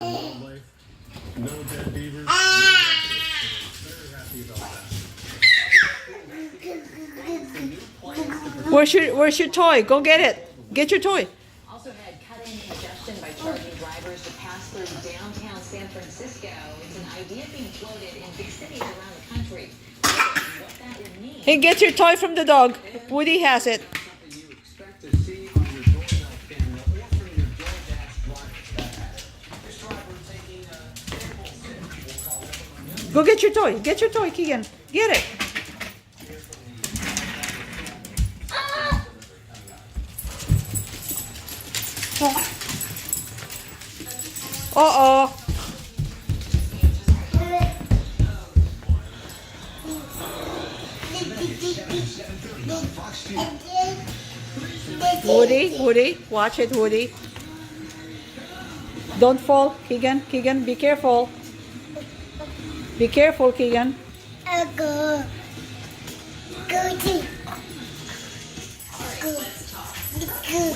wildlife. No dead beavers. No dead fish. Very happy about that. Where's your toy? Go get it. Get your toy. Also had cutting congestion by charging drivers to pass through downtown San Francisco. It's an idea being floated in big cities around the country. What that would mean. Hey, get your toy from the dog. Woody has it. Something you expect to see on your doorbell camera or from your DoorDash driver. This driver taking a sample sip. We'll call it. Go get your toy. Get your toy, Keegan. Get it. Uh-oh. Woody, watch it, Woody. Don't fall, Keegan. Keegan, be careful. Be careful, Keegan. Go. Go. Go.